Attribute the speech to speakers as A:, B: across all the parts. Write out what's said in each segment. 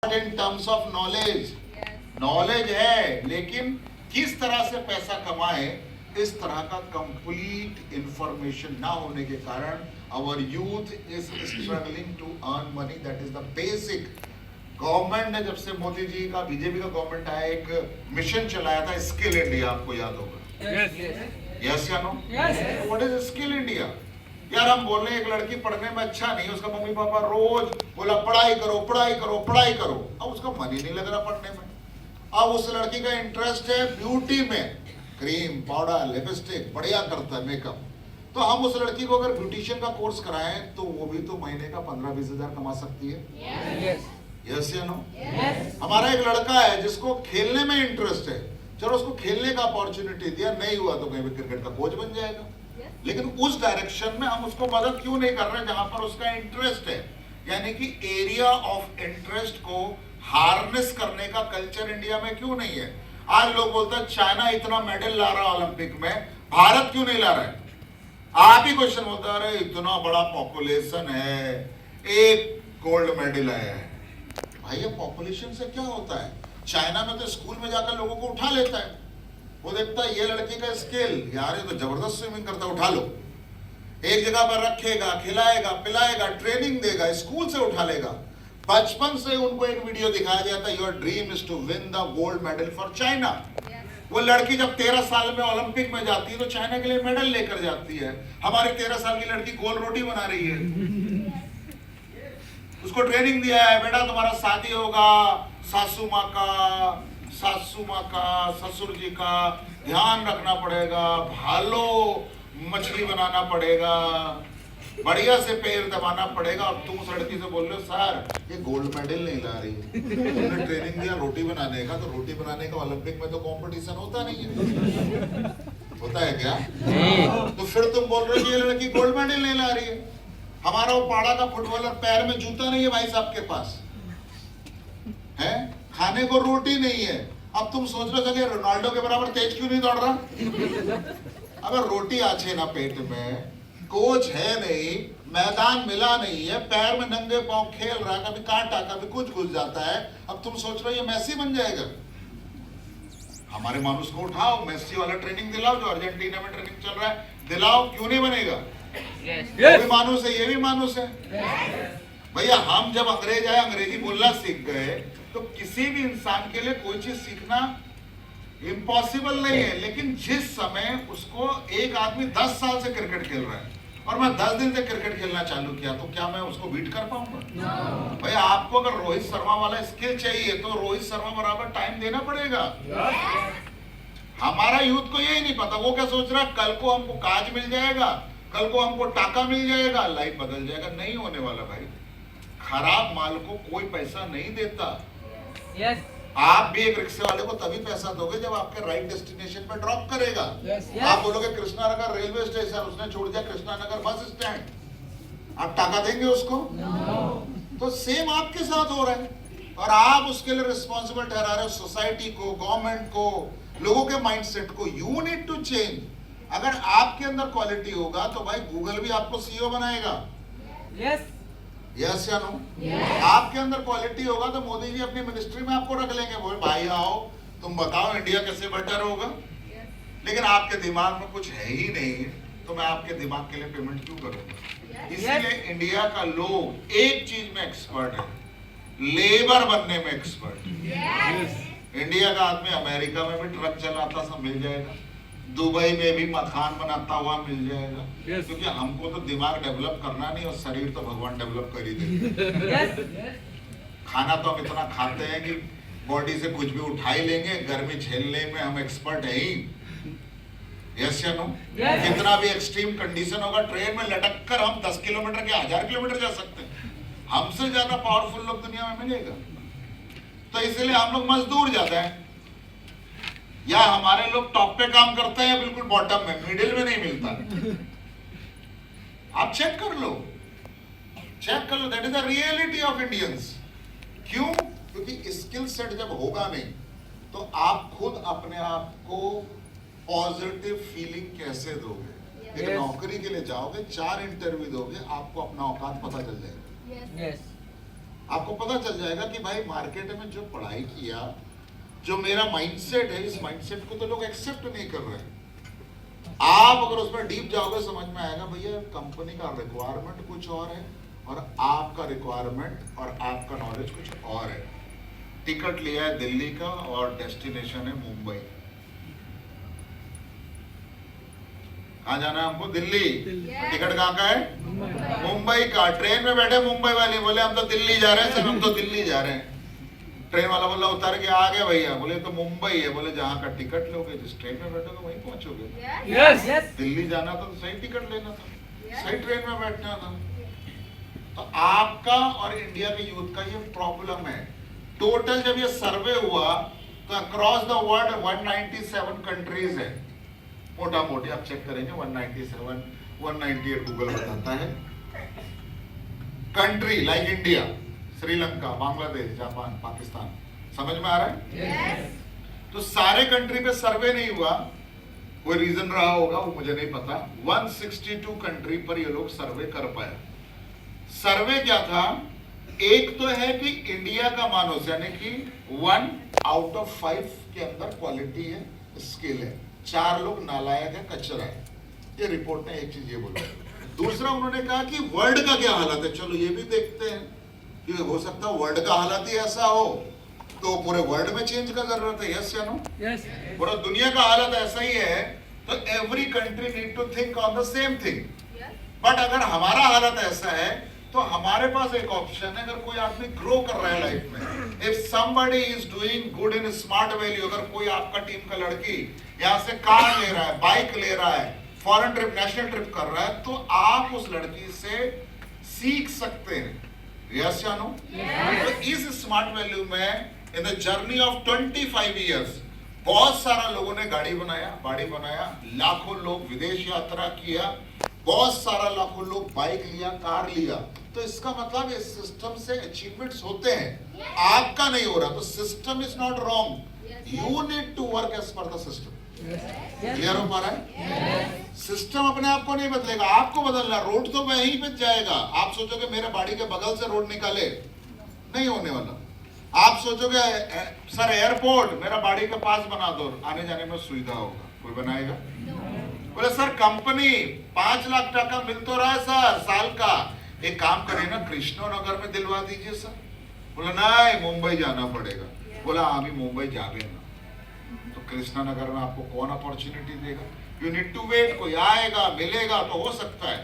A: In terms of knowledge, knowledge है लेकिन किस तरह से पैसा कमाए इस तरह का कंप्लीट इंफॉर्मेशन ना होने के कारण our youth is struggling to earn money. That is the basic. Government ने जब से मोदी जी का बीजेपी का गवर्नमेंट आया एक मिशन चलाया था स्किल इंडिया, आपको याद होगा। यस या no? What is skill India? यार हम बोल रहे हैं एक लड़की पढ़ने में अच्छा नहीं, उसका मम्मी पापा रोज बोला पढ़ाई करो पढ़ाई करो पढ़ाई करो, अब उसका मन ही नहीं लग रहा पढ़ने में। अब उस लड़की का इंटरेस्ट है ब्यूटी में, क्रीम पाउडर लिपस्टिक बढ़िया करता है मेकअप, तो हम उस लड़की को अगर ब्यूटिशियन का कोर्स कराएं तो वो भी तो महीने का 15-20 हजार कमा सकती है। यस या नो? हमारा एक लड़का है जिसको खेलने में इंटरेस्ट है, चलो उसको खेलने का अपॉर्चुनिटी दिया, नहीं हुआ तो कहीं भी क्रिकेट का कोच बन जाएगा। लेकिन उस डायरेक्शन में हम उसको मदद क्यों नहीं कर रहे जहां पर उसका इंटरेस्ट है? यानी कि एरिया ऑफ इंटरेस्ट को हार्नेस करने का कल्चर इंडिया में क्यों नहीं है? आज लोग बोलते हैं चाइना इतना मेडल ला रहा है ओलंपिक में, भारत क्यों नहीं ला रहा है? आप ही क्वेश्चन होता है, इतना बड़ा पॉपुलेशन है, एक गोल्ड मेडल आया है। भाई ये पॉपुलेशन से क्या होता है? चाइना में तो स्कूल में जाकर लोगों को उठा लेता है, वो देखता है ये लड़की का स्किल, यार ये तो जबरदस्त स्विमिंग करता है, उठा लो, एक जगह पर रखेगा, खिलाएगा पिलाएगा, ट्रेनिंग देगा, स्कूल से उठा लेगा। बचपन से उनको एक वीडियो दिखाया जाता है, your dream is to win the gold medal for China. वो लड़की जब 13 साल में ओलंपिक में जाती है तो चाइना के लिए मेडल लेकर जाती है। हमारी 13 साल की लड़की गोल रोटी बना रही है, उसको ट्रेनिंग दिया है, बेटा तुम्हारा शादी होगा, सासू माँ का ससुर जी का ध्यान रखना पड़ेगा, भालो मछली बनाना पड़ेगा, बढ़िया से पैर दबाना पड़ेगा। और तुम उस लड़की से बोल रहे हो सर ये गोल्ड मेडल नहीं ला रही, तुमने ट्रेनिंग दिया रोटी बनाने का, तो रोटी बनाने का ओलंपिक में तो कंपटीशन होता नहीं है, होता है क्या? तो फिर तुम बोल रहे हो कि ये लड़की गोल्ड मेडल नहीं ला रही है। हमारा वो पाड़ा का फुटबॉलर पैर में जूता नहीं है भाई साहब के पास है, खाने को रोटी नहीं है, अब तुम सोच रहे हो रोनाल्डो के बराबर तेज क्यों नहीं दौड़ रहा? अगर रोटी आछे ना पेट में, कोच है नहीं, मैदान मिला नहीं है, पैर में नंगे पांव खेल रहा, कभी कांटा कभी कुछ घुस जाता है, अब तुम सोच रहे हो ये मेसी बन जाएगा? हमारे मानुस को उठाओ, मेसी वाला ट्रेनिंग दिलाओ, जो अर्जेंटीना में ट्रेनिंग चल रहा है दिलाओ, क्यों नहीं बनेगा? वो भी मानुस है, ये भी मानुस है। भैया हम जब अंग्रेज आए, अंग्रेजी बोलना सीख गए, तो किसी भी इंसान के लिए कोई चीज सीखना इम्पॉसिबल नहीं है। लेकिन जिस समय उसको एक आदमी 10 साल से क्रिकेट खेल रहा है और मैं 10 दिन से क्रिकेट खेलना चालू किया, तो क्या मैं उसको बीट कर पाऊंगा? भाई आपको अगर रोहित शर्मा वाला स्किल चाहिए तो रोहित शर्मा बराबर टाइम देना पड़ेगा। हमारा यूथ को यही नहीं पता, वो क्या सोच रहा है कल को हमको काज मिल जाएगा, कल को हमको टाका मिल जाएगा, लाइफ बदल जाएगा। नहीं होने वाला भाई, खराब माल को कोई पैसा नहीं देता। आप भी एक रिक्शे वाले को तभी पैसा दोगे जब आपके राइट डेस्टिनेशन पे ड्रॉप करेगा। आप बोलोगे कृष्णानगर रेलवे स्टेशन, उसने छोड़ दिया कृष्णानगर बस स्टैंड, आप टाका देंगे उसको? तो सेम आपके साथ हो रहा है और आप उसके लिए रिस्पॉन्सिबल ठहरा रहे हो सोसाइटी को, गवर्नमेंट को, लोगों के माइंडसेट को। You need to change. अगर आपके अंदर क्वालिटी होगा तो भाई गूगल भी आपको सीईओ बनाएगा। यस या नो? आपके अंदर क्वालिटी होगा तो मोदी जी अपनी मिनिस्ट्री में आपको रख लेंगे, बोले भाई आओ तुम बताओ इंडिया कैसे बेटर होगा। लेकिन आपके दिमाग में कुछ है ही नहीं, तो मैं आपके दिमाग के लिए पेमेंट क्यों करूंगा? इसीलिए इंडिया का लोग एक चीज में एक्सपर्ट है, लेबर बनने में एक्सपर्ट है। इंडिया का आदमी अमेरिका में भी ट्रक चलाता सब मिल जाएगा, दुबई में भी मकान बनाता हुआ मिल जाएगा, क्योंकि हमको तो दिमाग डेवलप करना नहीं और शरीर तो भगवान डेवलप कर ही देंगे। खाना तो हम इतना खाते हैं कि बॉडी से कुछ भी उठा ही लेंगे, गर्मी झेलने में हम एक्सपर्ट है ही। यस या नो? कितना भी एक्सट्रीम कंडीशन होगा, ट्रेन में लटक कर हम 10 किलोमीटर के 1000 किलोमीटर जा सकते हैं। हमसे ज्यादा पावरफुल लोग दुनिया में मिलेगा। तो इसलिए हम लोग मजदूर ज्यादा है, या हमारे लोग टॉप पे काम करते हैं या बिल्कुल बॉटम में, मिडिल में नहीं मिलता। आप चेक कर लो, that is the reality of Indians. क्यों? क्योंकि स्किल सेट जब होगा नहीं तो आप खुद अपने आप को पॉजिटिव फीलिंग कैसे दोगे? एक नौकरी के लिए जाओगे, 4 इंटरव्यू दोगे, आपको अपना औकात पता चल जाएगा। आपको पता चल जाएगा कि भाई मार्केट में जो पढ़ाई किया, जो मेरा माइंडसेट है, इस माइंडसेट को तो लोग एक्सेप्ट नहीं कर रहे हैं। आप अगर उसमें डीप जाओगे समझ में आएगा भैया कंपनी का रिक्वायरमेंट कुछ और है और आपका रिक्वायरमेंट और आपका नॉलेज कुछ और है। टिकट लिया है दिल्ली का और डेस्टिनेशन है मुंबई। कहाँ जाना है हमको? दिल्ली। टिकट कहाँ का है? मुंबई का। ट्रेन में बैठे मुंबई वाले बोले हम तो दिल्ली जा रहे हैं सर, हम तो दिल्ली जा रहे हैं। ट्रेन वाला बोला उतर के आ गया भैया, बोले तो मुंबई है। बोले जहाँ का टिकट लोगे, जिस ट्रेन में बैठोगे वहीं पहुंचोगे।
B: यस
A: दिल्ली जाना था तो सही टिकट लेना था, सही ट्रेन में बैठना था। तो आपका और इंडिया के यूथ का ये प्रॉब्लम है। टोटल जब ये सर्वे हुआ तो अक्रॉस द वर्ल्ड 197 कंट्रीज है, मोटा मोटी आप चेक करेंगे 197 198 गूगल बताता है। Country like India, Sri Lanka, Bangladesh, Japan, Pakistan, समझ में आ रहा है? yes. तो सारे कंट्री पे सर्वे नहीं हुआ, कोई रीजन रहा होगा वो मुझे नहीं पता। 162 कंट्री पर ये लोग सर्वे कर पाए। सर्वे क्या था? एक तो है कि इंडिया का मानो, यानी कि 1 आउट ऑफ 5 के अंदर क्वालिटी है, स्किल है, 4 लोग नालायक है, कचरा है। ये रिपोर्ट ने एक चीज ये बोला। दूसरा उन्होंने कहा कि वर्ल्ड का क्या हालत है, चलो ये भी देखते हैं कि हो सकता है वर्ल्ड का हालत ही ऐसा हो तो पूरे वर्ल्ड में चेंज का जरूरत है। यस या नो?
B: यस।
A: पूरा दुनिया का हालत ऐसा ही है तो every country need to think on the same thing. But अगर हमारा हालत ऐसा है तो हमारे पास एक ऑप्शन है। अगर कोई आदमी ग्रो कर रहा है लाइफ में, if somebody is doing good in smart value, अगर कोई आपका टीम का लड़की यहाँ से कार ले रहा है, बाइक ले रहा है, फॉरेन ट्रिप, नेशनल ट्रिप कर रहा है, तो आप उस लड़की से सीख सकते हैं। यस या नो? तो इस स्मार्ट वैल्यू में in the journey of 25 years बहुत सारा लोगों ने गाड़ी बनाया, बाड़ी बनाया, लाखों लोग विदेश यात्रा किया, बहुत सारा लाखों लोग बाइक लिया, कार लिया। तो इसका मतलब इस सिस्टम से अचीवमेंट्स होते हैं, आपका नहीं हो रहा। तो system is not wrong, you need to work as per the system. Clear हो पा रहा है? सिस्टम अपने आप को नहीं बदलेगा, आपको बदलना। रोड तो वहीं पे जाएगा। आप सोचोगे मेरे बाड़ी के बगल से रोड निकाले, नहीं होने वाला। आप सोचोगे सर एयरपोर्ट मेरा बाड़ी के पास बना दो, आने जाने में सुविधा होगा, कोई बनाएगा? बोले सर कंपनी 5 लाख टका मिल तो रहा है सर साल का, एक काम करिए ना कृष्णनगर में दिलवा दीजिए सर। बोला नहीं मुंबई जाना पड़ेगा। बोला अभी मुंबई जावे ना, तो कृष्णनगर में आपको कौन अपॉर्चुनिटी देगा? यू नीड टू वेट, कोई आएगा मिलेगा तो हो सकता है।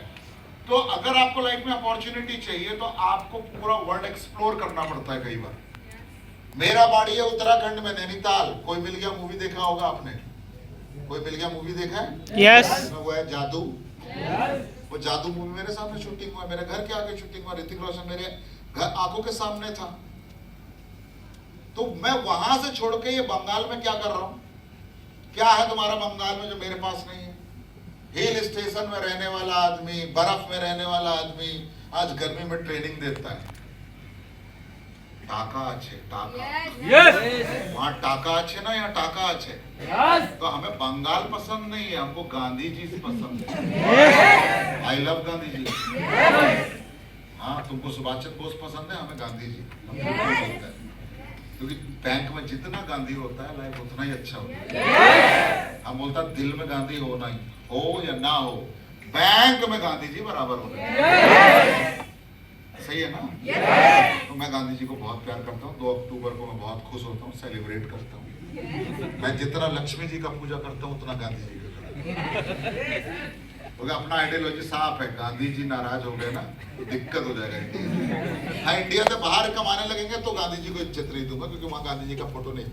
A: तो अगर आपको लाइफ में अपॉर्चुनिटी चाहिए तो आपको पूरा वर्ल्ड एक्सप्लोर करना पड़ता है। कई बार मेरा बाड़ी है उत्तराखंड में, नैनीताल। कोई मिल गया मूवी देखा होगा आपने? कोई मिल गया मूवी देखा है?
B: यस।
A: वो है जादू। वो जादू मूवी मेरे सामने शूटिंग हुआ, मेरे घर के आगे शूटिंग हुआ, ऋतिक रोशन मेरे घर आंखों के सामने था। तो मैं वहां से छोड़ के ये बंगाल में क्या कर रहा हूं? क्या है तुम्हारा बंगाल में जो मेरे पास नहीं है? हिल स्टेशन में रहने वाला आदमी, बर्फ में रहने वाला आदमी आज गर्मी में ट्रेनिंग देता है। टाका अच्छे, टाका।
B: यस।
A: वहां टाका अच्छे ना, यहाँ टाका अच्छे। तो हमें बंगाल पसंद नहीं है, हमको गांधी जी से पसंद है। I love Gandhi ji. हाँ, तुमको सुभाष चंद्र बोस पसंद है, हमें गांधी जी। क्योंकि बैंक में जितना गांधी होता है लाइफ उतना ही अच्छा होता है। हम बोलता दिल में गांधी होना ही हो या ना हो, बैंक में गांधी जी बराबर होना। सही है ना? तो मैं गांधी जी को बहुत प्यार करता हूँ। 2 अक्टूबर को मैं बहुत खुश होता हूँ, सेलिब्रेट करता हूँ। मैं जितना लक्ष्मी जी का पूजा करता हूँ उतना गांधी जी का करता हूँ। क्योंकि अपना आइडियोलॉजी साफ है। गांधी जी नाराज हो गए ना तो दिक्कत हो जाएगा इंडिया। हाँ, इंडिया से बाहर कमाने लगेंगे तो गांधी जी को इज्जत नहीं दूंगा, क्योंकि वहां गांधी जी का फोटो नहीं।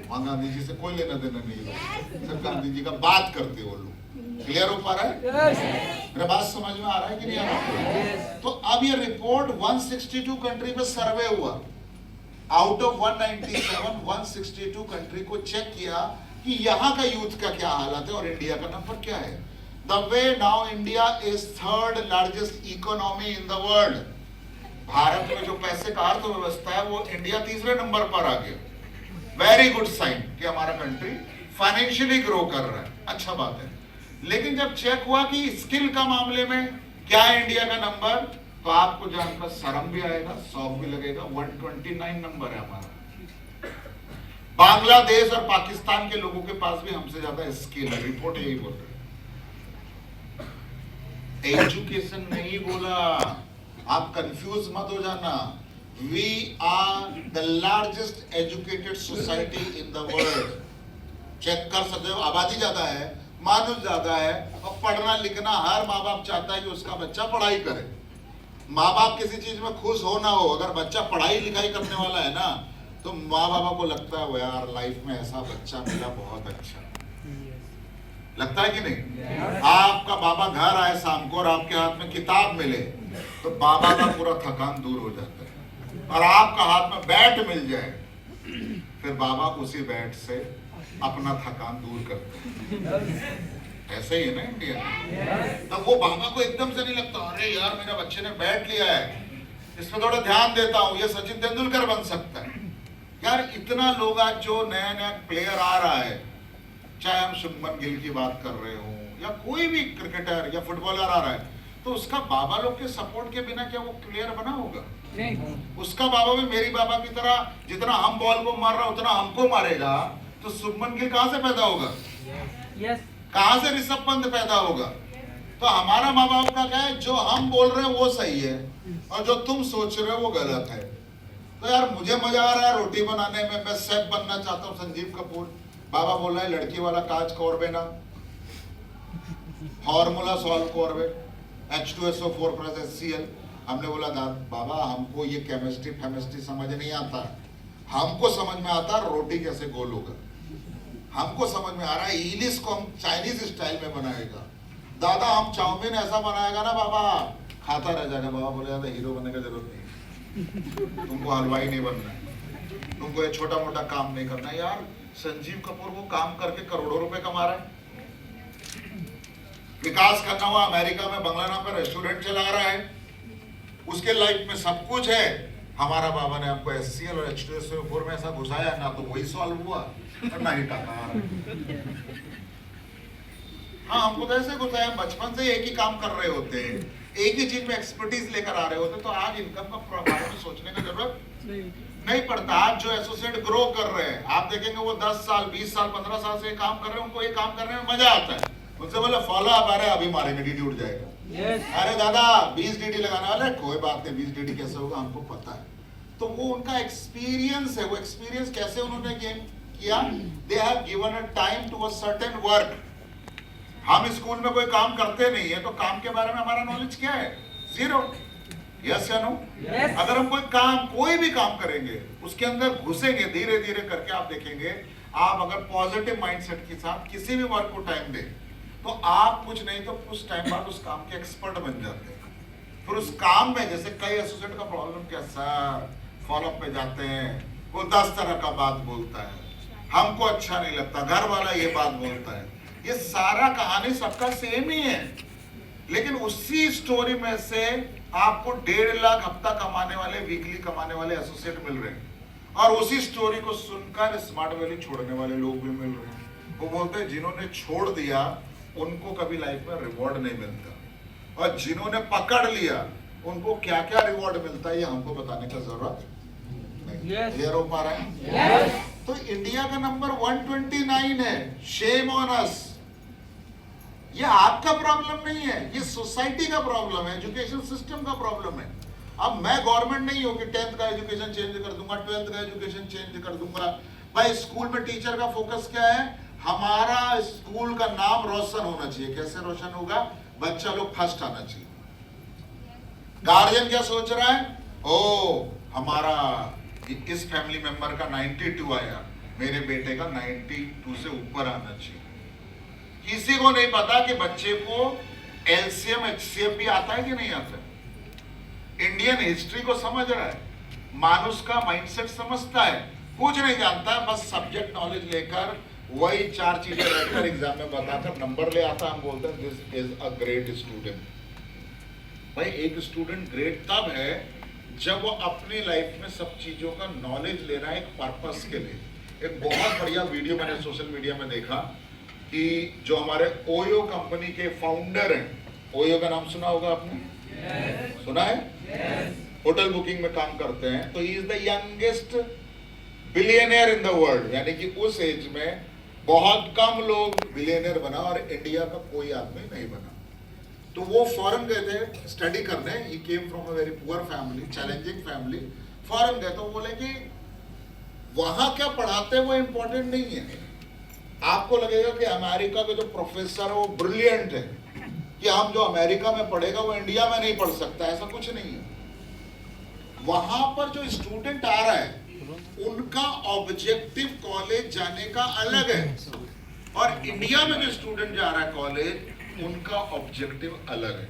A: वहां गांधी जी से कोई लेना देना नहीं है, सिर्फ गांधी जी का बात करते वो लोग। क्लियर हो पा रहा है? मेरा बात समझ में आ रहा है कि नहीं आ रहा? तो अब ये रिपोर्ट 162 कंट्री में सर्वे हुआ। आउट ऑफ 197 162 कंट्री को चेक किया कि यहाँ का यूथ का क्या हालत है और इंडिया का नंबर क्या है। The way now India is 3rd largest economy in the world. Bharat में जो पैसे का अर्थव्यवस्था है वो इंडिया 3रे नंबर पर आ गया। वेरी गुड साइन कि हमारा कंट्री फाइनेंशियली ग्रो कर रहा है, अच्छा बात है। लेकिन जब चेक हुआ कि स्किल का मामले में क्या है इंडिया का नंबर, तो आपको जानकर शर्म भी आएगा, शौक भी लगेगा। 129 नंबर है हमारा। बांग्लादेश और पाकिस्तान के लोगों के पास भी हमसे ज्यादा स्किल है, रिपोर्ट यही बोल रही है। एजुकेशन नहीं बोला, आप कंफ्यूज मत हो जाना। We are the largest educated society in the world. Check कर सकते हो, आबादी ज्यादा है, मानुष ज्यादा है, और पढ़ना लिखना हर माँ बाप चाहता है कि उसका बच्चा पढ़ाई करे। माँ बाप किसी चीज में खुश हो ना हो, अगर बच्चा पढ़ाई लिखाई करने वाला है ना, तो माँ बाबा को लगता है वो यार लाइफ में ऐसा बच्चा मिला, बहुत अच्छा। लगता है कि नहीं? आपका बाबा घर आए शाम को और आपके हाथ में किताब मिले तो बाबा का पूरा थकान दूर हो जाता है। और आपका हाथ में बैट मिल जाए, फिर बाबा उसी बैट से अपना थकान दूर करते हैं। ऐसे ही है ना इंडिया में। तब वो बाबा को एकदम से नहीं लगता अरे यार मेरा बच्चे ने बैट लिया है, इसमें थोड़ा ध्यान देता हूँ, ये सचिन तेंदुलकर बन सकता है। यार इतना लोग आज जो नया नया प्लेयर आ रहा है, चाहे हम शुभमन गिल की बात कर रहे हो या कोई भी क्रिकेटर या फुटबॉलर आ रहा है, तो उसका बाबा लोग के सपोर्ट के बिना क्या वो प्लेयर बना होगा? नहीं। उसका बाबा भी मेरी बाबा की तरह जितना हम बॉल को मार रहा उतना हमको मारेगा, तो शुभमन गिल कहां से पैदा होगा? कहां से ऋषभ पंत पैदा होगा? तो हमारा माँ बाप का क्या है, जो हम बोल रहे हैं वो सही है और जो तुम सोच रहे हो वो गलत है। तो यार मुझे मजा आ रहा है रोटी बनाने में, मैं शेफ बनना चाहता हूँ, संजीव कपूर। बाबा बोल रहा है लड़की वाला काज कोरबे ना, फॉर्मूला सॉल्व कोरबे, H2SO4 + HCl। हमने बोला बाबा हमको ये केमिस्ट्री समझ नहीं आता, हमको समझ में आता रोटी कैसे गोल होगा, हमको समझ में आ रहा है इलिश को हम चाइनीज स्टाइल में बनाएगा। दादा हम चाउमीन ऐसा बनाएगा ना बाबा, खाता रह जाएगा। बाबा बोले ज्यादा हीरो बनने का जरूरत नहीं, तुमको हलवाई नहीं बनना है, तुमको ये छोटा मोटा काम नहीं करना है। यार संजीव कपूर वो काम करके करोड़ों रुपए कमा रहा है। विकास खन्ना हुआ अमेरिका में बंगला नाम पर रेस्टोरेंट चला रहा है, उसके लाइफ में सब कुछ है। हमारा बाबा ने आपको HCl और H2SO4 में ऐसा घुसाया ना, तो वही सॉल्व हुआ और ना ही टका। हाँ हमको तो ऐसे घुसाया, बचपन से एक ही काम कर रहे होते हैं, एक ही चीज में एक्सपर्टीज लेकर आ रहे होते, तो आज इनकम का बारे में सोचने की जरूरत नहीं पड़ता। आज जो एसोसिएट ग्रो कर रहे हैं, आप देखेंगे वो 10 साल 20 साल 15 साल से काम कर रहे हैं, उनको ये काम करने में मजा आता है। उनसे बोले फॉलो आप आ रहे अभी मारेंगे, डीडी उठ जाएगा। अरे दादा 20 डीडी लगाने वाले, कोई बात नहीं 20 डीडी कैसे होगा हमको पता है। तो वो उनका एक्सपीरियंस है, वो एक्सपीरियंस कैसे उन्होंने गेन किया, they have given a time to a certain work. हम स्कूल में कोई काम करते नहीं है, तो काम के बारे में हमारा नॉलेज क्या है? जीरो। यस या नो? अगर हम कोई भी काम करेंगे, उसके अंदर घुसेंगे धीरे धीरे करके, आप देखेंगे आप अगर पॉजिटिव माइंडसेट के साथ किसी भी वर्क को टाइम दें, तो आप कुछ नहीं तो कुछ टाइम बाद उस काम के एक्सपर्ट बन जाते हैं। फिर उस काम में जैसे कई एसोसिएट का प्रॉब्लम क्या सर, फॉलोअप पे जाते हैं, वो 10 तरह का बात बोलता है, हमको अच्छा नहीं लगता, घर वाला ये बात बोलता है। ये सारा कहानी सबका सेम ही है, लेकिन उसी स्टोरी में से आपको 1.5 लाख हफ्ता कमाने वाले, वीकली कमाने वाले एसोसिएट मिल रहे हैं, और उसी स्टोरी को सुनकर स्मार्ट वैली छोड़ने वाले लोग भी मिल रहे हैं। वो बोलते हैं जिन्होंने छोड़ दिया उनको कभी लाइफ में रिवॉर्ड नहीं मिलता, और जिन्होंने पकड़ लिया उनको क्या क्या रिवॉर्ड मिलता है ये हमको बताने का जरूरत नहीं। क्लियर हो पा रहा है? तो इंडिया का नंबर 129 है। Shame on us. ये आपका प्रॉब्लम नहीं है, ये सोसाइटी का प्रॉब्लम है, एजुकेशन सिस्टम का प्रॉब्लम है। अब मैं गवर्नमेंट नहीं हूं कि 10th का एजुकेशन चेंज कर दूंगा, 12th का एजुकेशन चेंज कर दूंगा। भाई स्कूल में टीचर का फोकस क्या है? हमारा स्कूल का नाम रोशन होना चाहिए। कैसे रोशन होगा? बच्चा लोग फर्स्ट आना चाहिए। गार्जियन क्या सोच रहा है? ओ हमारा इस फैमिली मेंबर का 92 आया, मेरे बेटे का 92 से ऊपर आना चाहिए। किसी को नहीं पता कि बच्चे को LCM HCF भी आता है कि नहीं आता है। इंडियन हिस्ट्री को समझ रहा है, मानुष का माइंडसेट समझता है, कुछ नहीं जानता है, बस सब्जेक्ट नॉलेज लेकर वही 4 चीजें रखकर एग्जाम में बताकर नंबर ले आता। हम बोलते हैं this is a great student. भाई एक स्टूडेंट ग्रेट तब है जब वो अपनी लाइफ में सब चीजों का नॉलेज ले रहा है एक पर्पस के लिए। एक बहुत बढ़िया वीडियो मैंने सोशल मीडिया में देखा कि जो हमारे ओयो कंपनी के फाउंडर हैं, ओयो का नाम सुना होगा आपने? सुना है? होटल बुकिंग में काम करते हैं, तो he is the youngest billionaire in the world, यानी कि उस एज में बहुत कम लोग बिलियनियर बना और इंडिया का कोई आदमी नहीं बना। तो वो फॉरेन गए थे स्टडी करने, he came from a very poor family, challenging family, foreign गए। तो बोले कि वहां क्या पढ़ाते हैं वो इंपॉर्टेंट नहीं है। आपको लगेगा कि अमेरिका के जो प्रोफेसर है वो ब्रिलियंट है, कि हम जो अमेरिका में पढ़ेगा वो इंडिया में नहीं पढ़ सकता, ऐसा कुछ नहीं है। वहां पर जो स्टूडेंट आ रहा है उनका ऑब्जेक्टिव कॉलेज जाने का अलग है, और इंडिया में जो स्टूडेंट जा रहा है कॉलेज उनका ऑब्जेक्टिव अलग है।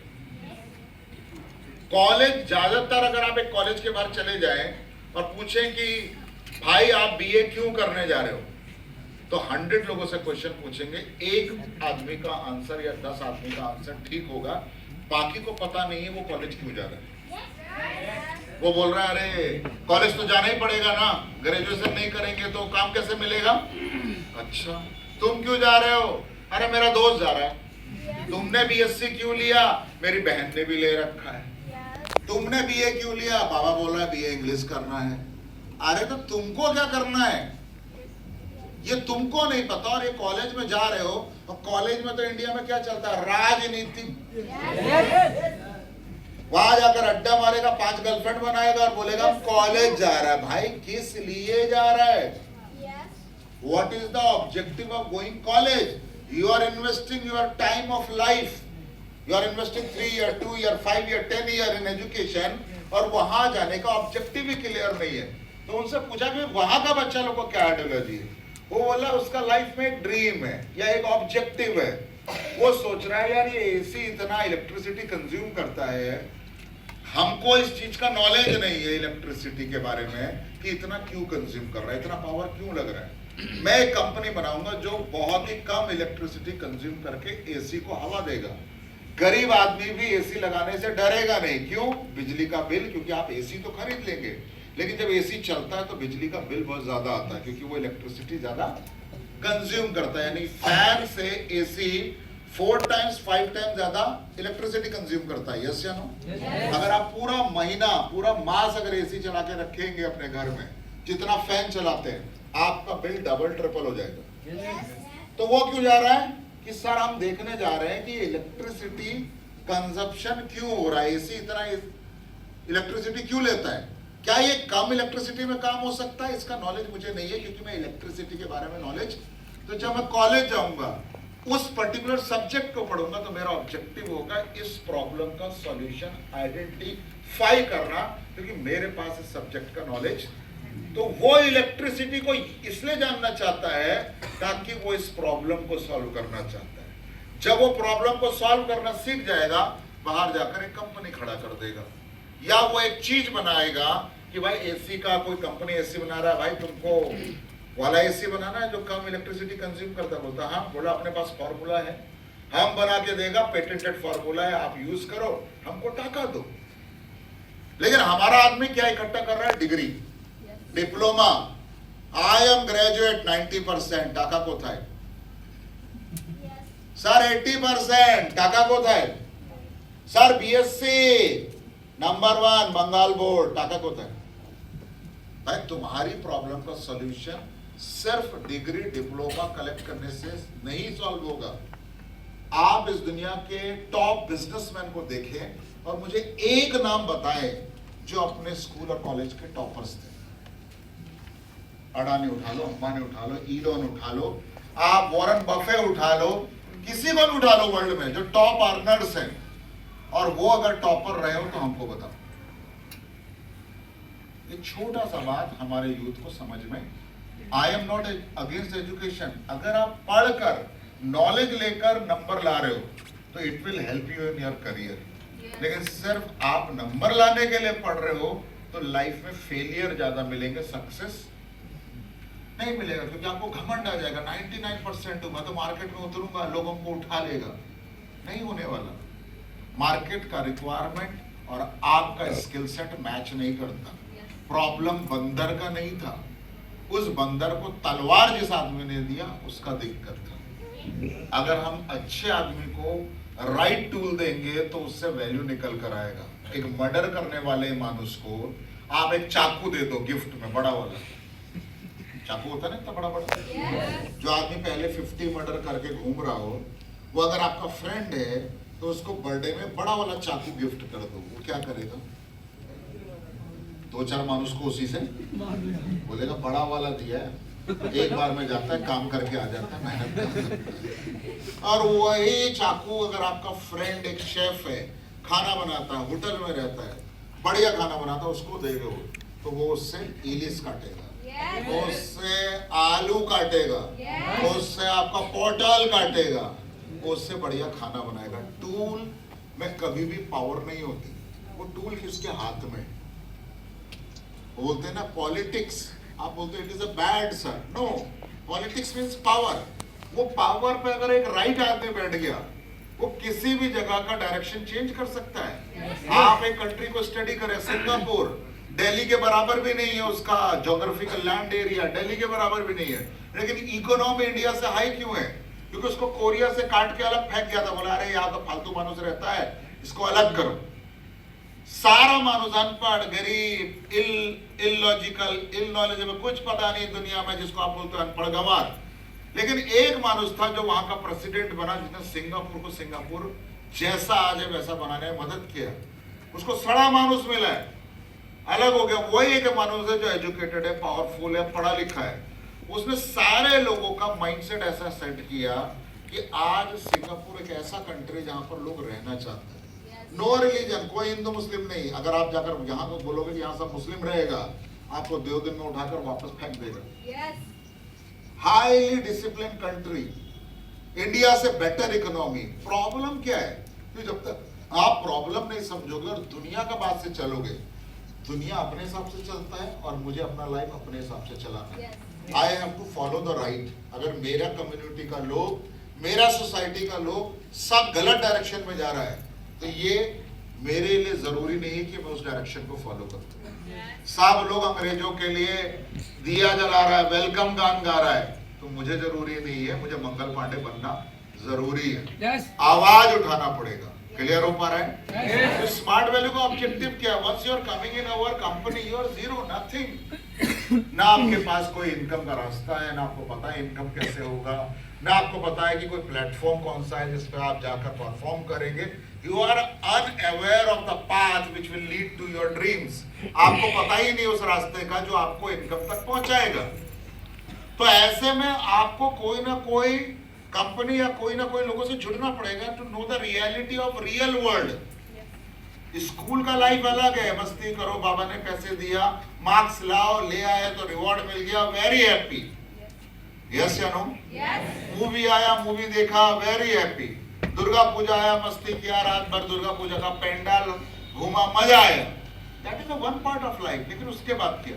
A: कॉलेज ज्यादातर, अगर आप एक कॉलेज के बाहर चले जाएं और पूछें कि भाई आप बीए क्यों करने जा रहे हो, तो 100 लोगों से क्वेश्चन पूछेंगे, एक आदमी का आंसर या 10 आदमी का आंसर ठीक होगा, बाकी को पता नहीं है वो कॉलेज क्यों जा रहा है। वो बोल रहा है अरे कॉलेज तो जाना ही पड़ेगा ना, ग्रेजुएशन नहीं करेंगे तो काम कैसे मिलेगा। अच्छा तुम क्यों जा रहे हो, अरे मेरा दोस्त जा रहा है। तुमने बीएससी क्यों लिया, मेरी बहन ने भी ले रखा है। तुमने बीए क्यों लिया, बाबा बोल रहा है बीए इंग्लिश करना है। अरे तो तुमको क्या करना है ये तुमको नहीं पता, और ये कॉलेज में जा रहे हो, और कॉलेज में तो इंडिया में क्या चलता है, राजनीति। वहां जाकर अड्डा मारेगा, 5 गर्लफ्रेंड बनाएगा और बोलेगा कॉलेज जा रहा है। भाई किस लिए जा रहा है, what is the objective of going college. You are investing your time of life, you are investing 3 year 2 year 5 year 10 year in education, और वहां जाने का ऑब्जेक्टिव ही क्लियर नहीं है। तो उनसे पूछा कि वहां का बच्चा लोग को क्या आइडियोलॉजी है, वो बोला उसका लाइफ में एक ड्रीम है या एक ऑब्जेक्टिव है। वो सोच रहा है यार ये एसी इतना इलेक्ट्रिसिटी कंज्यूम करता है, हमको इस चीज का नॉलेज नहीं है इलेक्ट्रिसिटी के बारे में कि इतना क्यों कंज्यूम कर रहा है, इतना पावर क्यों लग रहा है। मैं एक कंपनी बनाऊंगा जो बहुत ही कम इलेक्ट्रिसिटी कंज्यूम करके एसी को हवा देगा। गरीब आदमी भी एसी लगाने से डरेगा नहीं, क्यों, बिजली का बिल, क्योंकि आप एसी तो खरीद लेंगे, लेकिन जब एसी चलता है तो बिजली का बिल बहुत ज्यादा आता है, क्योंकि वो इलेक्ट्रिसिटी ज्यादा कंज्यूम करता है। यानी फैन से एसी 4 टाइम्स 5 टाइम्स ज्यादा इलेक्ट्रिसिटी कंज्यूम करता है। यस या नो? अगर आप पूरा महीना, पूरा मास अगर एसी चला के रखेंगे अपने घर में, जितना फैन चलाते हैं, आपका बिल डबल ट्रिपल हो जाएगा। तो वो क्यों जा रहा है कि सर हम देखने जा रहे हैं कि इलेक्ट्रिसिटी कंजप्शन क्यों हो रहा है, एसी इतना इलेक्ट्रिसिटी क्यों लेता है, क्या ये कम इलेक्ट्रिसिटी में काम हो सकता है। इसका नॉलेज मुझे नहीं है, क्योंकि मैं इलेक्ट्रिसिटी के बारे में नॉलेज, तो जब मैं कॉलेज जाऊंगा उस पर्टिकुलर सब्जेक्ट को पढ़ूंगा तो मेरा ऑब्जेक्टिव होगा इस प्रॉब्लम का सॉल्यूशन आइडेंटिफाई करना, क्योंकि मेरे पास इस सब्जेक्ट का नॉलेज। तो वो इलेक्ट्रिसिटी को इसलिए जानना चाहता है ताकि वो इस प्रॉब्लम को सॉल्व करना चाहता है। जब वो प्रॉब्लम को सॉल्व करना सीख जाएगा, बाहर जाकर एक कंपनी खड़ा कर देगा, या वो एक चीज बनाएगा कि भाई एसी का कोई कंपनी एसी बना रहा है, भाई तुमको वाला एसी बनाना है जो कम इलेक्ट्रिसिटी कंज्यूम करता, बोलता हाँ, बोला अपने पास फॉर्मूला है, हम बना के देगा, पेटेंटेड फॉर्मूला है, आप यूज करो, हमको टाका दो। लेकिन हमारा आदमी क्या इकट्ठा कर रहा है, degree, diploma, I am graduate 90%, टाका को था सर 80%, टाका को था sir BSc number 1 Bengal board, टाका को था। भाई तुम्हारी प्रॉब्लम का सॉल्यूशन सिर्फ डिग्री डिप्लोमा कलेक्ट करने से नहीं सॉल्व होगा। आप इस दुनिया के टॉप बिजनेसमैन को देखें और मुझे एक नाम बताएं जो अपने स्कूल और कॉलेज के टॉपर्स थे। अडानी उठा लो, अंबानी उठा लो, इलोन उठा लो, आप वॉरेन बफे उठा लो, किसी को भी उठा लो वर्ल्ड में जो टॉप अर्नर्स हैं, और वो अगर टॉपर रहे हो तो हमको बताओ। एक छोटा सा बात हमारे यूथ को समझ में, I am not against education, अगर आप पढ़कर नॉलेज लेकर नंबर ला रहे हो तो it will help you in your career, लेकिन सिर्फ आप नंबर लाने के लिए पढ़ रहे हो तो लाइफ में फेलियर ज्यादा मिलेंगे, सक्सेस नहीं मिलेगा, क्योंकि आपको घमंड आ जाएगा 99% हूं मैं तो मार्केट में उतरूंगा लोगों को उठा लेगा, नहीं होने वाला। मार्केट का रिक्वायरमेंट और आपका स्किल सेट मैच नहीं करता। प्रॉब्लम बंदर का नहीं था, उस बंदर को तलवार जिस आदमी ने दिया उसका दिक्कत था। अगर हम अच्छे आदमी को राइट टूल देंगे तो उससे वैल्यू निकल कर आएगा। एक मर्डर करने वाले मानुस को आप एक चाकू दे दो गिफ्ट में, बड़ा वाला चाकू होता है ना, इतना बड़ा बड़ा, जो आदमी पहले 50 मर्डर करके घूम रहा हो, वो अगर आपका फ्रेंड है तो उसको बर्थडे में बड़ा वाला चाकू गिफ्ट कर दो, वो क्या करेगा? 2-4 मानुस को उसी से बोलेगा बड़ा वाला दिया है, एक बार में जाता है, काम करके आ जाता है, मेहनत करता। और वही चाकू अगर आपका फ्रेंड एक शेफ है, खाना बनाता है, होटल में रहता है, बढ़िया खाना बनाता है, उसको दे दो तो वो उससे इलिस काटेगा, वो उससे आलू काटेगा, वो उससे आपका पोटल काटेगा, वो उससे बढ़िया खाना बनाएगा। टूल में कभी भी पावर नहीं होती, वो टूल किसके हाथ में? बोलते हैं ना पॉलिटिक्स, आप बोलते it is a bad sir, no, politics means power. वो पावर पे अगर एक राइट आदमी बैठ गया, वो किसी भी जगह का डायरेक्शन चेंज कर सकता है। आप एक कंट्री को स्टडी करें, सिंगापुर दिल्ली के बराबर भी नहीं है, उसका ज्योग्राफिकल लैंड एरिया दिल्ली के बराबर भी नहीं है, लेकिन इकोनॉमी इंडिया से हाई क्यों है? क्योंकि उसको कोरिया से काट के अलग फेंक गया था, बोला अरे यहाँ तो फालतू मानुस रहता है, इसको अलग करो। सारा मानुस अनपढ़, गरीब, इलॉजिकल, इल नॉलेजेबल, कुछ पता नहीं दुनिया में, जिसको आप बोलते हो अनपढ़ गंवार। लेकिन एक मानुस था जो वहां का प्रेसिडेंट बना, जिसने सिंगापुर को सिंगापुर जैसा आज है वैसा बनाने में मदद किया। उसको सड़ा मानुस मिला है, अलग हो गया। वही एक मानुस है जो एजुकेटेड है, पावरफुल है, पढ़ा लिखा है। उसने सारे लोगों का माइंडसेट ऐसा सेट किया कि आज सिंगापुर एक ऐसा कंट्री जहां पर लोग रहना चाहते हैं। नो रिलीजन, कोई हिंदू मुस्लिम नहीं। अगर आप जाकर यहाँ को बोलोगे कि यहाँ सब मुस्लिम रहेगा, आपको 2 दिन में उठाकर वापस फेंक देगा। हाईली डिसिप्लिन कंट्री, इंडिया से बेटर इकोनॉमी। प्रॉब्लम क्या है? तो जब तक आप प्रॉब्लम नहीं समझोगे और दुनिया का बात से चलोगे, दुनिया अपने हिसाब से चलता है और मुझे अपना लाइफ अपने हिसाब से चलाना है। I have to follow the right. अगर मेरा कम्युनिटी का लोग, मेरा सोसाइटी का लोग सब गलत डायरेक्शन में जा रहा है, तो ये मेरे लिए जरूरी नहीं है कि मैं उस डायरेक्शन को फॉलो करूं। सब लोग अंग्रेजों के लिए दिया जला रहा है, वेलकम गान गा रहा है, तो मुझे जरूरी नहीं है, मुझे मंगल पांडे बनना जरूरी है। आवाज उठाना पड़ेगा। क्लियर हो पा रहा है? तो स्मार्ट वैल्यू का ऑब्जेक्टिव क्या है? Once you are coming in our company, you are zero, nothing. ना आपके पास कोई इनकम का रास्ता है, ना आपको पता है इनकम कैसे होगा, ना आपको पता है कि कोई प्लेटफॉर्म कौन सा है जिस पर आप जाकर परफॉर्म करेंगे। You are unaware of the path which will lead to your dreams. आपको पता ही नहीं उस रास्ते का जो आपको इनकम तक पहुंचाएगा। तो ऐसे में आपको कोई ना कोई कंपनी या कोई ना कोई लोगों से जुड़ना पड़ेगा to know the reality of real world. School का लाइफ अलग है, मस्ती करो, बाबा ने पैसे दिया, मार्क्स लाओ, ले आए तो रिवॉर्ड मिल गया, वेरी हैप्पी। यस या नो? मूवी आया, मूवी देखा, वेरी हैप्पी। दुर्गा पूजा आया, मस्ती किया, रात भर दुर्गा पूजा का पेंडाल घूमा, मजा आया। That is one part of life. लेकिन उसके बाद क्या?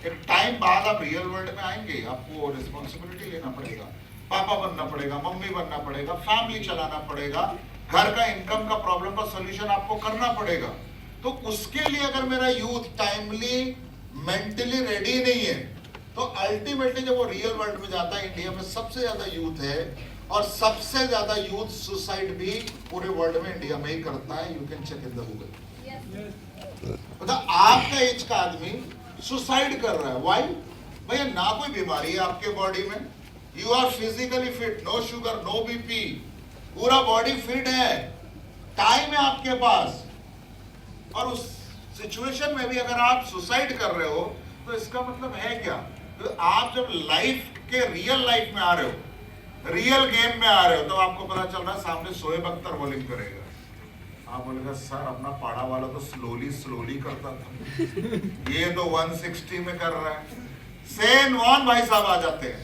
A: एक टाइम बाद आप रियल वर्ल्ड में आएंगे, आपको रिस्पॉन्सिबिलिटी लेना पड़ेगा, पापा बनना पड़ेगा, मम्मी बनना पड़ेगा, फैमिली चलाना पड़ेगा, घर का इनकम का प्रॉब्लम का सोल्यूशन आपको करना पड़ेगा। तो उसके लिए अगर मेरा यूथ टाइमली मेंटली रेडी नहीं है, तो अल्टीमेटली जब वो रियल वर्ल्ड में जाता है, इंडिया में सबसे ज्यादा यूथ है और सबसे ज्यादा यूथ सुसाइड भी पूरे वर्ल्ड में इंडिया में ही करता है। You can check in the Google. मतलब आपका एज का आदमी सुसाइड कर रहा है, व्हाई? भैया ना कोई बीमारी है आपके बॉडी में, you are physically fit, no sugar, no BP, पूरा बॉडी फिट है, टाइम है आपके पास। और उस सिचुएशन में भी अगर आप सुसाइड कर रहे हो, तो इसका मतलब है क्या? तो आप जब लाइफ के रियल लाइफ में आ रहे हो, रियल गेम में आ रहे हो, तो आपको पता चल रहा है सामने शोएब अख्तर बॉलिंग करेगा। आप बोलेगा सर अपना पाड़ा वाला तो स्लोली करता था, ये तो 160 में कर रहा है। सेन वॉन भाई साहब आ जाते हैं,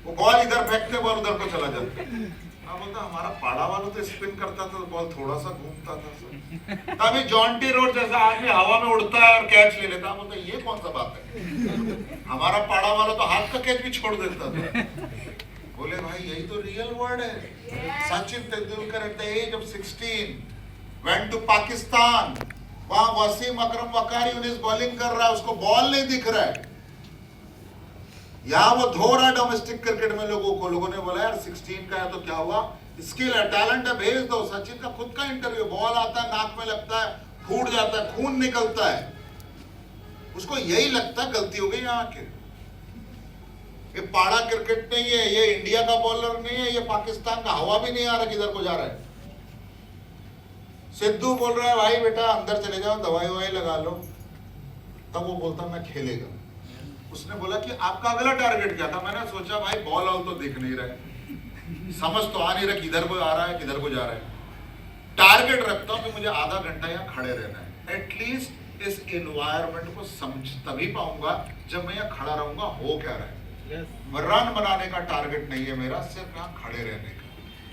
A: वो बॉल इधर फेंकते, बॉल उधर को चला जाता है। आप बोलता हमारा पाड़ा वाला तो स्पिन करता था, तो बॉल थोड़ा सा घूमता था। तभी जॉन्टी रोड जैसा आदमी हवा में उड़ता है और कैच ले लेता है। बोलता ये कौन सा बात है? हमारा पाड़ा वाला तो हाथ का कैच भी छोड़ देता था। बोले भाई यही तो रियल वर्ल्ड है। Sachin Tendulkar at the age of 16 went to Pakistan, वहां वसीम अकरम वकारी उन्हें बॉलिंग कर रहा है, उसको बॉल नहीं दिख रहा है। यहाँ वो धो रहा है डोमेस्टिक क्रिकेट में लोगों ने बोला यार 16 का है तो क्या हुआ, स्किल है, टैलेंट है, भेज दो। सचिन का खुद का इंटरव्यू, बॉल आता है, नाक में लगता है, फूट जाता है, खून निकलता है, उसको यही लगता है गलती हो गई यहाँ के। ये पाड़ा क्रिकेट नहीं है, ये इंडिया का बॉलर नहीं है, ये पाकिस्तान का, हवा भी नहीं आ रहा किधर को जा रहा है। सिद्धू बोल रहा है भाई बेटा अंदर चले जाओ, दवाई ववाई लगा लो, तब वो बोलता मैं खेलेगा। उसने बोला कि आपका अगला टारगेट क्या था? मैंने सोचा भाई बॉल ऑल तो दिख नहीं रहा है, समझ तो आ नहीं रहा किधर को आ रहा है किधर को जा रहा है। टारगेट रखता हूं कि मुझे आधा घंटा यहाँ खड़े रहना है, एटलीस्ट इस एनवायरनमेंट को समझ तभी पाऊंगा जब मैं यहाँ खड़ा रहूंगा हो क्या रहा है। रन बनाने का टारगेट नहीं है मेरा, सिर्फ यहाँ खड़े रहने का।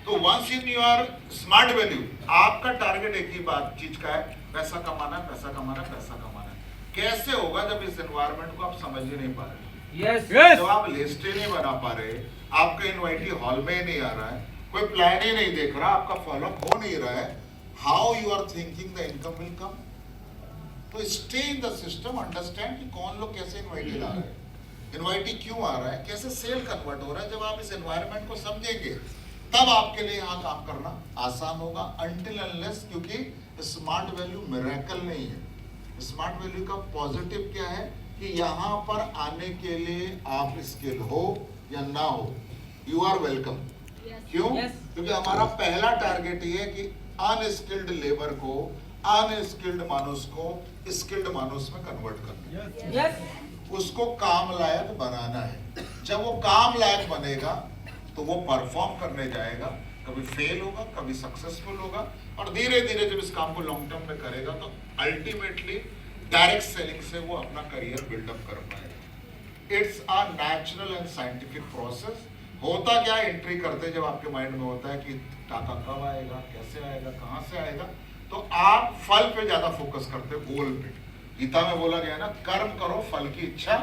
A: तो once in your smart value, आपका टारगेट एक ही बात चीज का है, पैसा कमाना, पैसा कमाना, पैसा कमाना। कैसे होगा जब इस एनवायरनमेंट को आप समझ ही नहीं पा रहे, जब आप लिस्ट ही नहीं बना पा रहे, आपका इनवाइटी हॉल में ही नहीं आ रहा है, कोई प्लान ही नहीं देख रहा, आपका फॉलोअप हो नहीं रहा है, how you are thinking the income will come? तो stay in the system, understand कि कौन लोग कैसे इनवाइटी ला रहे हैं, इनवाइटी क्यों आ रहा है, कैसे सेल कन्वर्ट हो रहा है। जब आप इस एनवायरनमेंट को समझेंगे तब आपके लिए यहाँ काम करना आसान होगा, अनटिल अनलेस, क्योंकि स्मार्ट वैल्यू मिरेकल नहीं है। स्मार्ट वैल्यू का पॉजिटिव क्या है कि यहाँ पर आने के लिए आप स्किल हो या ना हो, यू आर वेलकम। क्यों? क्योंकि हमारा पहला टारगेट ये है कि अनस्किल्ड लेबर को, अनस्किल्ड मानुष को स्किल्ड मानुष में कन्वर्ट करना है, उसको काम लायक बनाना है। जब वो काम लायक बनेगा तो वो परफॉर्म करने जाएगा, कभी फेल होगा, कभी सक्सेसफुल होगा, और धीरे धीरे जब इस काम को लॉन्ग टर्म में करेगा तो अल्टीमेटली डायरेक्ट सेलिंग से वो अपना करियर बिल्डअप कर पाएगा। It's a natural and scientific process. होता क्या, एंट्री करते जब आपके माइंड में होता है कि टाका कब आएगा, कैसे आएगा, कहां से आएगा, तो आप फल पे ज्यादा फोकस करते हो, गोल पे। गीता में बोला गया ना, कर्म करो फल की इच्छा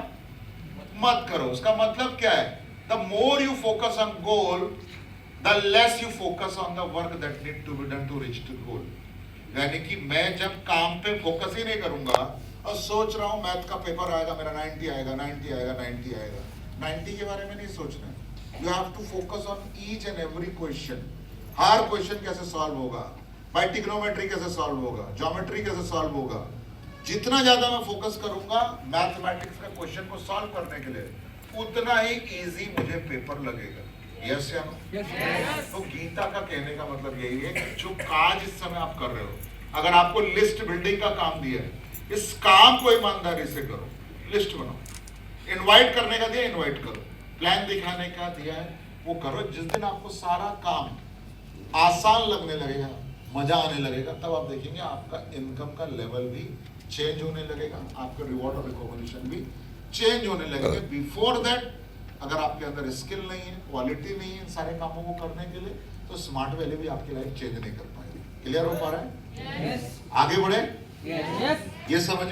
A: मत करो। उसका मतलब क्या है? The more you focus on goal, the less you focus on the work that need to be done to reach to goal. यानी कि मैं जब काम पे फोकस ही नहीं करूंगा और सोच रहा हूं मैथ का पेपर आएगा मेरा 90 आएगा, 90 आएगा, 90 आएगा, 90 के बारे में नहीं सोचना। You have to focus on each and every question. हर क्वेश्चन कैसे सॉल्व होगा, बाय ट्रिग्नोमेट्री कैसे सॉल्व होगा, ज्योमेट्री कैसे सॉल्व होगा। जितना ज्यादा मैं फोकस करूंगा मैथमेटिक्स का क्वेश्चन को सॉल्व करने के लिए, उतना ही इजी मुझे पेपर लगेगा। यस या नो? तो गीता का कहने का मतलब यही है कि जो काज इस समय आप कर रहे हो, अगर आपको लिस्ट बिल्डिंग का काम दिया है, इस काम को ईमानदारी से करो, लिस्ट बनाओ। इनवाइट करने का दिया, इनवाइट करो। प्लान दिखाने का दिया है, वो करो। जिस दिन आपको सारा काम आसान लगने लगेगा, मजा आने लगेगा, तब आप देखेंगे आपका इनकम का लेवल भी चेंज होने लगेगा, आपका रिवॉर्ड और रिकॉग्निशन भी चेंज होने लगेंगे। बिफोर दैट अगर आपके अंदर स्किल नहीं है, क्वालिटी नहीं है इन सारे कामों को करने के लिए, तो स्मार्ट वैल्यू भी आपकी लाइफ चेंज नहीं कर पाएगी। क्लियर हो पा रहा है? आगे बढ़े, ये समझ